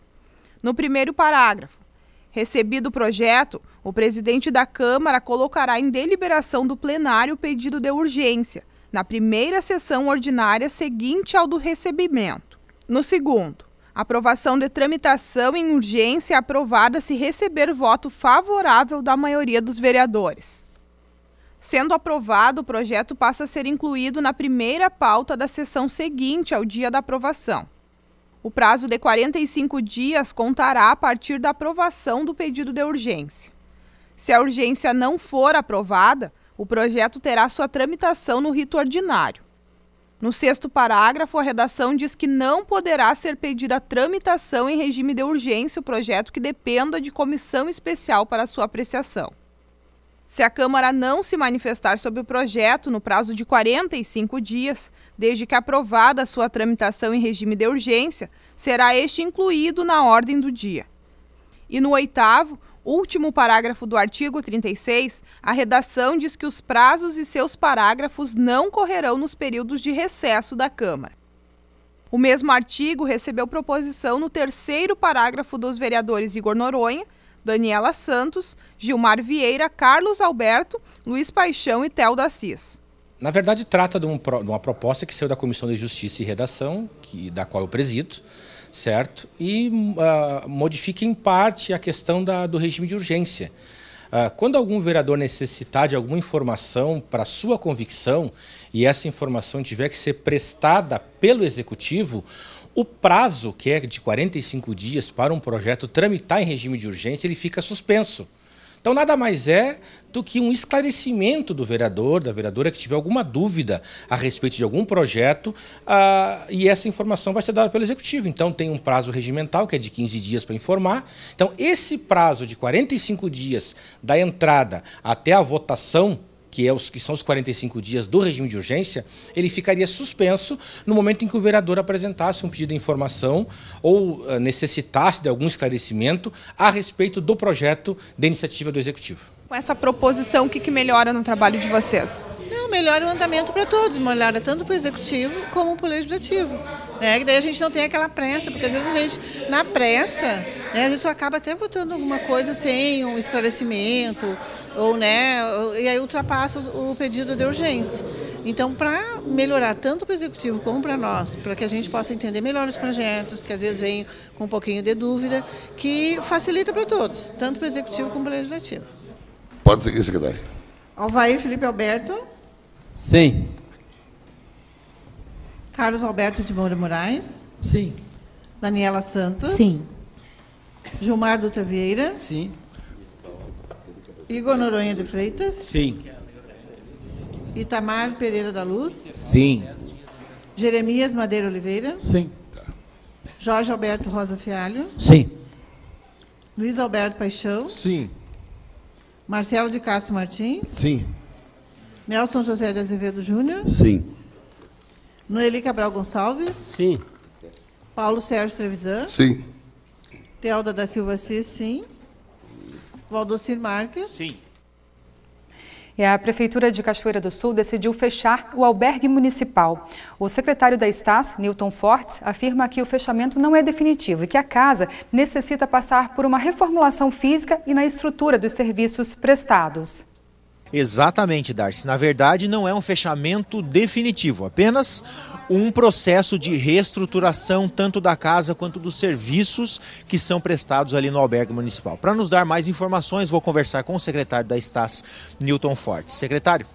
No primeiro parágrafo, recebido o projeto, o presidente da Câmara colocará em deliberação do plenário o pedido de urgência, na primeira sessão ordinária seguinte ao do recebimento. No segundo, aprovação de tramitação em urgência aprovada se receber voto favorável da maioria dos vereadores. Sendo aprovado, o projeto passa a ser incluído na primeira pauta da sessão seguinte ao dia da aprovação. O prazo de 45 dias contará a partir da aprovação do pedido de urgência. Se a urgência não for aprovada, o projeto terá sua tramitação no rito ordinário. No 6º parágrafo, a redação diz que não poderá ser pedida a tramitação em regime de urgência o projeto que dependa de comissão especial para sua apreciação. Se a Câmara não se manifestar sobre o projeto no prazo de 45 dias, desde que aprovada a sua tramitação em regime de urgência, será este incluído na ordem do dia. E no 8º, último parágrafo do artigo 36, a redação diz que os prazos e seus parágrafos não correrão nos períodos de recesso da Câmara. O mesmo artigo recebeu proposição no 3º parágrafo dos vereadores Igor Noronha, Daniela Santos, Gilmar Vieira, Carlos Alberto, Luiz Paixão e Telda Assis. Na verdade, trata de uma proposta que saiu da Comissão de Justiça e Redação, da qual eu presido, certo? E modifica em parte a questão do regime de urgência. Quando algum vereador necessitar de alguma informação para sua convicção e essa informação tiver que ser prestada pelo Executivo, o prazo, que é de 45 dias para um projeto tramitar em regime de urgência, ele fica suspenso. Então, nada mais é do que um esclarecimento do vereador, da vereadora que tiver alguma dúvida a respeito de algum projeto, e essa informação vai ser dada pelo Executivo. Então, tem um prazo regimental, que é de 15 dias para informar. Então, esse prazo de 45 dias da entrada até a votação, que são os 45 dias do regime de urgência, ele ficaria suspenso no momento em que o vereador apresentasse um pedido de informação ou necessitasse de algum esclarecimento a respeito do projeto de iniciativa do Executivo. Com essa proposição, o que melhora no trabalho de vocês? Não, melhora o andamento para todos, melhora tanto para o Executivo como para o Legislativo. E daí a gente não tem aquela pressa, porque às vezes a gente, na pressa, a gente acaba até votando alguma coisa sem um esclarecimento, e aí ultrapassa o pedido de urgência. Então, para melhorar tanto para o Executivo como para nós, para que a gente possa entender melhor os projetos, que às vezes vêm com um pouquinho de dúvida, que facilita para todos, tanto para o Executivo como para o Legislativo. Pode seguir, secretário. Alvair Felipe Alberto. Sim. Carlos Alberto de Moura Moraes. Sim. Daniela Santos. Sim. Gilmar Dutra Vieira. Sim. Igor Noronha de Freitas. Sim. Itamar Pereira da Luz. Sim. Jeremias Madeira Oliveira. Sim. Jorge Alberto Rosa Fialho. Sim. Luiz Alberto Paixão. Sim. Marcelo de Castro Martins. Sim. Nelson José de Azevedo Júnior. Sim. Noeli Cabral Gonçalves. Sim. Paulo Sérgio Trevisan. Sim. Teoda da Silva Cis, sim. Valdocir Marques. Sim. E a Prefeitura de Cachoeira do Sul decidiu fechar o albergue municipal. O secretário da Stas, Newton Fortes, afirma que o fechamento não é definitivo e que a casa necessita passar por uma reformulação física e na estrutura dos serviços prestados. Exatamente, Darcy. Na verdade, não é um fechamento definitivo, apenas um processo de reestruturação tanto da casa quanto dos serviços que são prestados ali no albergue municipal. Para nos dar mais informações, vou conversar com o secretário da Stas, Newton Fortes. Secretário,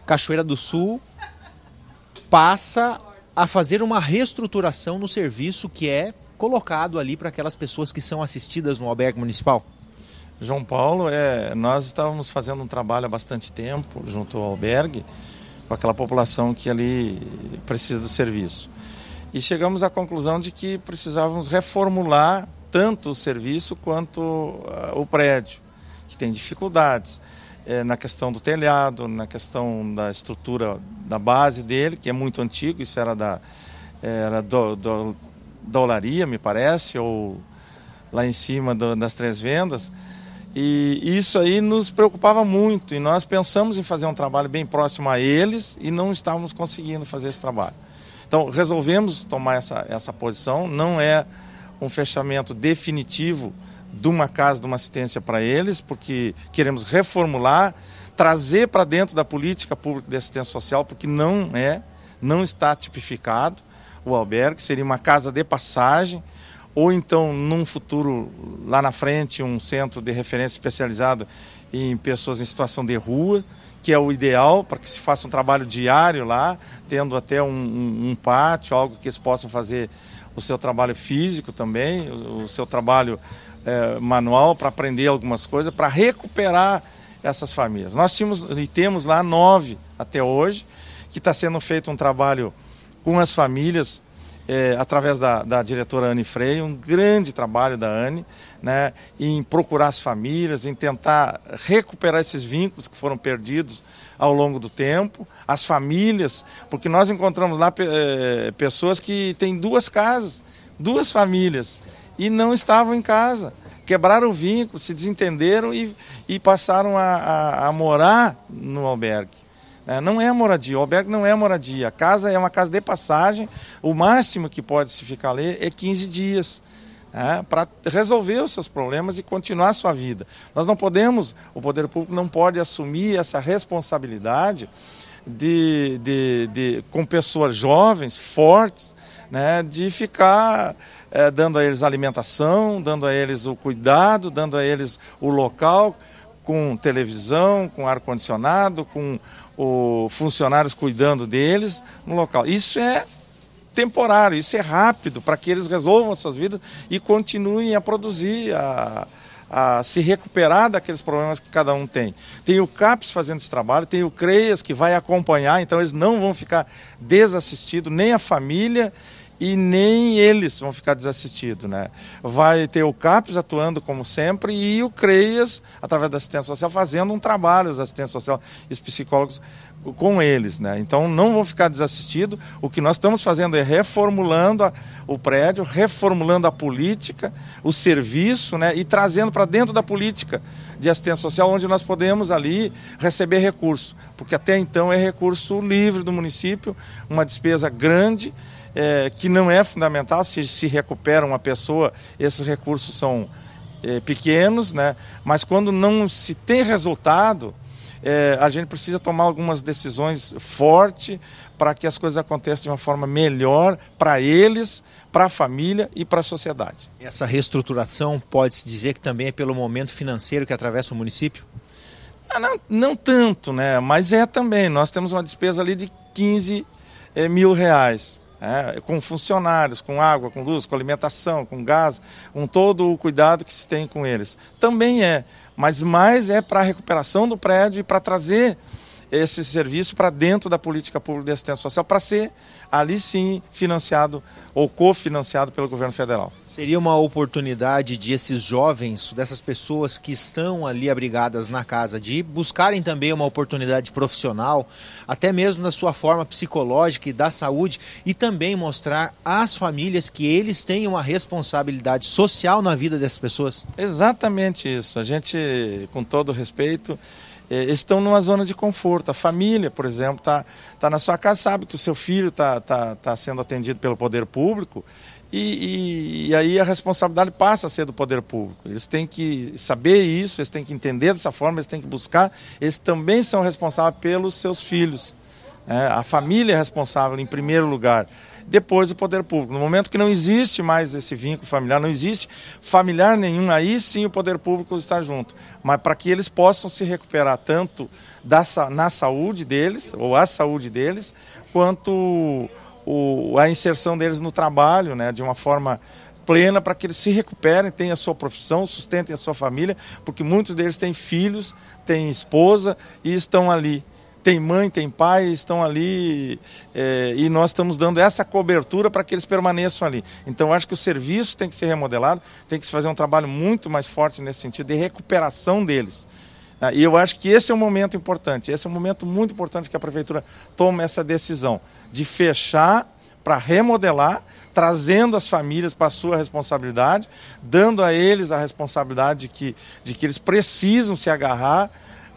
Cachoeira do Sul passa a fazer uma reestruturação no serviço que é colocado ali para aquelas pessoas que são assistidas no albergue municipal. João Paulo, nós estávamos fazendo um trabalho há bastante tempo junto ao albergue, com aquela população que ali precisa do serviço. E chegamos à conclusão de que precisávamos reformular tanto o serviço quanto o prédio, que tem dificuldades na questão do telhado, na questão da estrutura da base dele, que é muito antigo, isso era da olaria, me parece, ou lá em cima das Três Vendas. E isso aí nos preocupava muito e nós pensamos em fazer um trabalho bem próximo a eles e não estávamos conseguindo fazer esse trabalho. Então resolvemos tomar essa posição, não é um fechamento definitivo de uma casa, de uma assistência para eles, porque queremos reformular, trazer para dentro da política pública de assistência social, porque não está tipificado o albergue, seria uma casa de passagem, ou então, num futuro, lá na frente, um centro de referência especializado em pessoas em situação de rua, que é o ideal para que se faça um trabalho diário lá, tendo até um pátio, algo que eles possam fazer o seu trabalho físico também, o seu trabalho manual, para aprender algumas coisas, para recuperar essas famílias. Nós temos lá 9 até hoje, que está sendo feito um trabalho com as famílias, através da diretora Anne Freire, um grande trabalho da Anne, né, em procurar as famílias, em tentar recuperar esses vínculos que foram perdidos ao longo do tempo, as famílias, porque nós encontramos lá pessoas que têm 2 casas, 2 famílias, e não estavam em casa, quebraram o vínculo, se desentenderam e passaram a morar no albergue. Não é moradia, o albergue não é moradia, a casa é uma casa de passagem, o máximo que pode se ficar ali é 15 dias, para resolver os seus problemas e continuar a sua vida. Nós não podemos, o poder público não pode assumir essa responsabilidade com pessoas jovens, fortes, né, de ficar dando a eles alimentação, dando a eles o cuidado, dando a eles o local, com televisão, com ar-condicionado, com funcionários cuidando deles no local. Isso é temporário, isso é rápido, para que eles resolvam as suas vidas e continuem a produzir, a se recuperar daqueles problemas que cada um tem. Tem o CAPES fazendo esse trabalho, tem o CREAS que vai acompanhar, então eles não vão ficar desassistidos, nem a família e nem eles vão ficar desassistidos, né? Vai ter o CAPES atuando como sempre e o CREAS, através da assistência social, fazendo um trabalho, os assistentes sociais e os psicólogos com eles, né? Então não vão ficar desassistidos. O que nós estamos fazendo é reformulando o prédio, reformulando a política, o serviço, né? E trazendo para dentro da política de assistência social, onde nós podemos ali receber recurso, porque até então é recurso livre do município, uma despesa grande, que não é fundamental. Se recupera uma pessoa, esses recursos são pequenos, né? Mas quando não se tem resultado, a gente precisa tomar algumas decisões fortes para que as coisas aconteçam de uma forma melhor para eles, para a família e para a sociedade. Essa reestruturação pode-se dizer que também é pelo momento financeiro que atravessa o município? Não tanto, né? Mas também. Nós temos uma despesa ali de 15 mil reais. Com funcionários, com água, com luz, com alimentação, com gás, com todo o cuidado que se tem com eles. Também mas mais é para a recuperação do prédio e para trazer esse serviço para dentro da política pública de assistência social, para ser ali sim financiado ou cofinanciado pelo governo federal. Seria uma oportunidade de esses jovens, dessas pessoas que estão ali abrigadas na casa, de buscarem também uma oportunidade profissional, até mesmo na sua forma psicológica e da saúde, e também mostrar às famílias que eles têm uma responsabilidade social na vida dessas pessoas? Exatamente isso. A gente, com todo respeito, estão numa zona de conforto. A família, por exemplo, está na sua casa, sabe que o seu filho está sendo atendido pelo poder público e aí a responsabilidade passa a ser do poder público. Eles têm que saber isso, eles têm que entender dessa forma, eles têm que buscar. Eles também são responsáveis pelos seus filhos. A família é responsável em primeiro lugar, depois o poder público. No momento que não existe mais esse vínculo familiar, não existe familiar nenhum, aí sim o poder público está junto. Mas para que eles possam se recuperar tanto na saúde deles, ou a saúde deles, quanto a inserção deles no trabalho, né, de uma forma plena, para que eles se recuperem, tenham a sua profissão, sustentem a sua família, porque muitos deles têm filhos, têm esposa e estão ali. Tem mãe, tem pai, estão ali e nós estamos dando essa cobertura para que eles permaneçam ali. Então, eu acho que o serviço tem que ser remodelado, tem que se fazer um trabalho muito mais forte nesse sentido de recuperação deles. E eu acho que esse é um momento importante, esse é um momento muito importante que a Prefeitura tome essa decisão de fechar para remodelar, trazendo as famílias para a sua responsabilidade, dando a eles a responsabilidade de que eles precisam se agarrar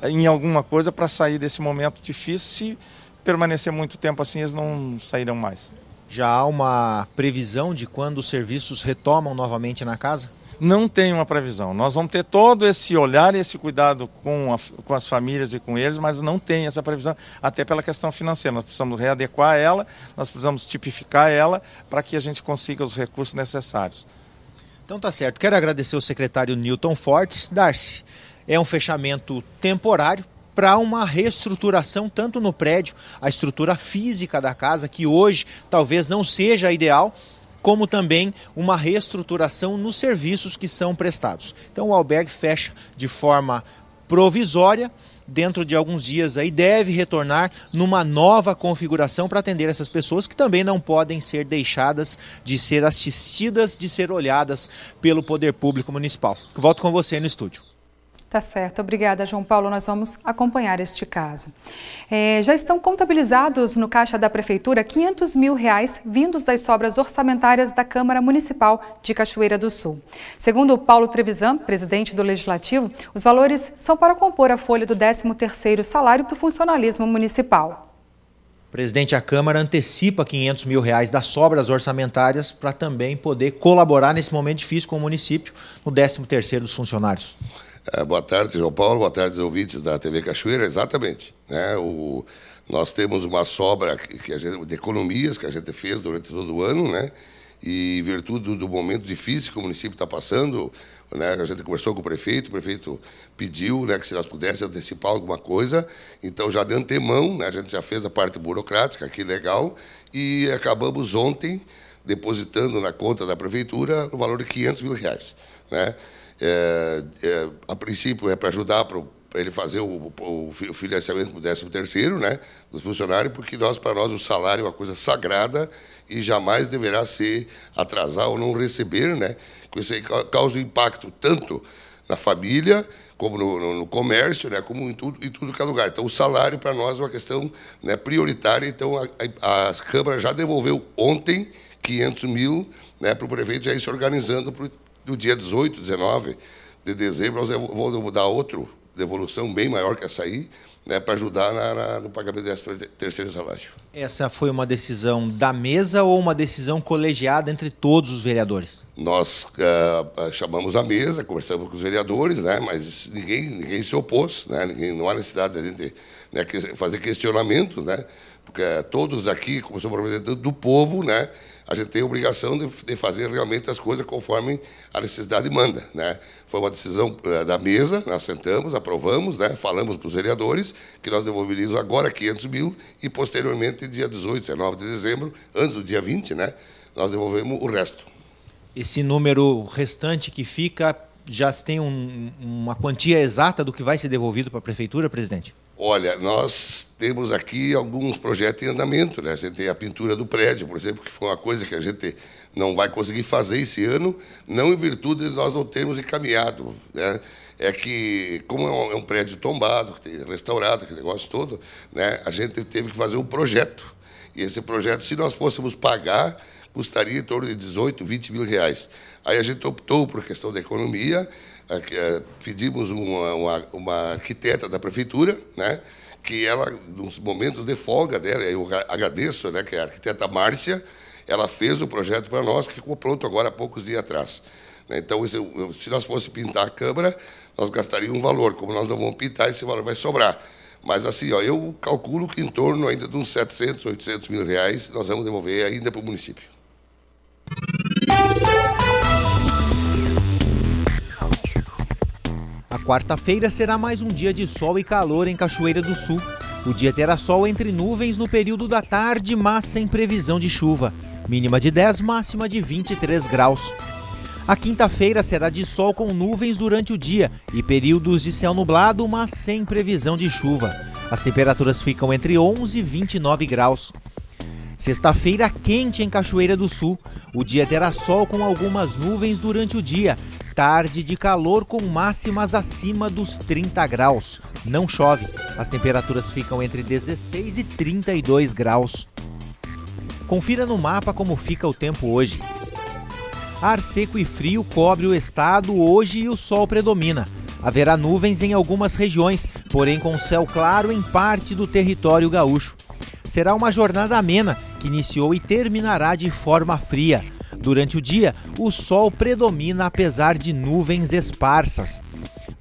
em alguma coisa para sair desse momento difícil. Se permanecer muito tempo assim, eles não sairão mais. Já há uma previsão de quando os serviços retomam novamente na casa? Não tem uma previsão. Nós vamos ter todo esse olhar e esse cuidado com as famílias e com eles, mas não tem essa previsão, até pela questão financeira. Nós precisamos readequar ela, nós precisamos tipificar ela para que a gente consiga os recursos necessários. Então tá certo. Quero agradecer ao secretário Newton Fortes. Darcy, é um fechamento temporário para uma reestruturação tanto no prédio, a estrutura física da casa, que hoje talvez não seja a ideal, como também uma reestruturação nos serviços que são prestados. Então o albergue fecha de forma provisória, dentro de alguns dias aí deve retornar numa nova configuração para atender essas pessoas que também não podem ser deixadas de ser assistidas, de ser olhadas pelo poder público municipal. Volto com você no estúdio. Tá certo, obrigada, João Paulo. Nós vamos acompanhar este caso. Já estão contabilizados no caixa da Prefeitura R$500 mil vindos das sobras orçamentárias da Câmara Municipal de Cachoeira do Sul. Segundo Paulo Trevisan, presidente do Legislativo, os valores são para compor a folha do 13º salário do funcionalismo municipal. Presidente, a Câmara antecipa R$500 mil das sobras orçamentárias para também poder colaborar nesse momento difícil com o município no 13º dos funcionários. Boa tarde, João Paulo. Boa tarde, ouvintes da TV Cachoeira. Exatamente. Nós temos uma sobra de economias que a gente fez durante todo o ano, né? E em virtude do momento difícil que o município está passando, né? A gente conversou com o prefeito pediu, né, que se nós pudéssemos antecipar alguma coisa. Então, já de antemão, né, a gente já fez a parte burocrática, que legal, e acabamos ontem depositando na conta da Prefeitura o valor de R$500 mil, né? A princípio é para ajudar para ele fazer o financiamento do 13º, né, dos funcionários, porque para nós o salário é uma coisa sagrada e jamais deverá ser atrasar ou não receber, né? Isso aí causa impacto tanto na família como no comércio, né, como em tudo que é lugar. Então o salário para nós é uma questão, né, prioritária. Então a Câmara já devolveu ontem R$500 mil, né, para o prefeito já ir se organizando do dia 18, 19 de dezembro. Nós vamos dar outra devolução bem maior que essa aí, né, para ajudar no pagamento do 13º salário. Essa foi uma decisão da mesa ou uma decisão colegiada entre todos os vereadores? Nós chamamos a mesa, conversamos com os vereadores, né, mas ninguém se opôs, né, não há necessidade de a gente, né, fazer questionamentos, né, porque todos aqui, como somos representantes do povo, né, a gente tem a obrigação de fazer realmente as coisas conforme a necessidade manda, né? Foi uma decisão da mesa, nós sentamos, aprovamos, né? Falamos para os vereadores que nós devolveríamos agora R$500 mil e posteriormente, dia 18, 19 de dezembro, antes do dia 20, né? Nós devolvemos o resto. Esse número restante que fica, já tem uma quantia exata do que vai ser devolvido para a Prefeitura, presidente? Olha, nós temos aqui alguns projetos em andamento, né? A gente tem a pintura do prédio, por exemplo, que foi uma coisa que a gente não vai conseguir fazer esse ano, não em virtude de nós não termos encaminhado, né? É que, como é um prédio tombado, que tem restaurado, aquele negócio todo, né? A gente teve que fazer um projeto. E esse projeto, se nós fôssemos pagar, custaria em torno de 18, 20 mil reais. Aí a gente optou por questão da economia, pedimos uma arquiteta da prefeitura, né, que ela, nos momentos de folga dela, eu agradeço, né, que é a arquiteta Márcia, ela fez o projeto para nós, que ficou pronto agora há poucos dias atrás. Então, se nós fosse pintar a Câmara, nós gastaríamos um valor. Como nós não vamos pintar, esse valor vai sobrar. Mas, assim, ó, eu calculo que em torno ainda de uns 700, 800 mil reais nós vamos devolver ainda para o município. A quarta-feira será mais um dia de sol e calor em Cachoeira do Sul. O dia terá sol entre nuvens no período da tarde, mas sem previsão de chuva. Mínima de 10, máxima de 23 graus. A quinta-feira será de sol com nuvens durante o dia e períodos de céu nublado, mas sem previsão de chuva. As temperaturas ficam entre 11 e 29 graus. Sexta-feira quente em Cachoeira do Sul. O dia terá sol com algumas nuvens durante o dia. Tarde de calor com máximas acima dos 30 graus. Não chove. As temperaturas ficam entre 16 e 32 graus. Confira no mapa como fica o tempo hoje. Ar seco e frio cobre o estado hoje e o sol predomina. Haverá nuvens em algumas regiões, porém com céu claro em parte do território gaúcho. Será uma jornada amena, que iniciou e terminará de forma fria. Durante o dia, o sol predomina apesar de nuvens esparsas.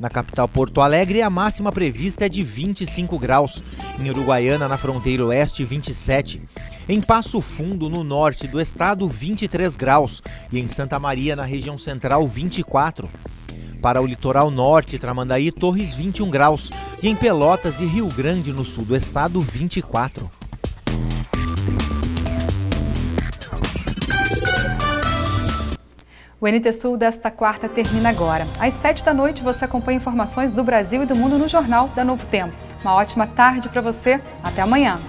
Na capital Porto Alegre, a máxima prevista é de 25 graus. Em Uruguaiana, na fronteira oeste, 27. Em Passo Fundo, no norte do estado, 23 graus. E em Santa Maria, na região central, 24. Para o litoral norte, Tramandaí, Torres, 21 graus. E em Pelotas e Rio Grande, no sul do estado, 24. O NT Sul desta quarta termina agora. Às 7 da noite você acompanha informações do Brasil e do mundo no Jornal da Novo Tempo. Uma ótima tarde para você. Até amanhã.